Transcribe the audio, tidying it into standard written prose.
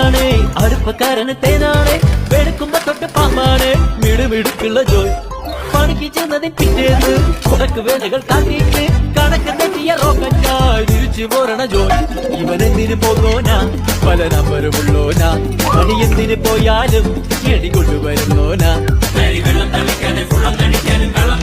തേനാണ് അടുപ്പക്കാരന് തേനാണ് വെളുക്കുമ്പോ തൊട്ട് പാമ്പാണ് മിടുമിടുക്കുള്ള ജോയ് പണിക്ക് ചെന്നതിന് പിറ്റേന്ന് കുടക്ക് വേലകൾ കാട്ടിയിട്ട് കണക്ക് തെറ്റിയ റോക്കറ്റായി തിരിച്ചു പോരണ ജോയ് ഇവനെന്തിന് പോകോനാ പല നമ്പരുമുള്ളോനാ പണി എന്തിന് പോയാലും എടി കൊണ്ടുവരുന്നോനാ വെള്ളം തളിക്കാനും വെള്ളം തളിക്കാനും വെള്ളം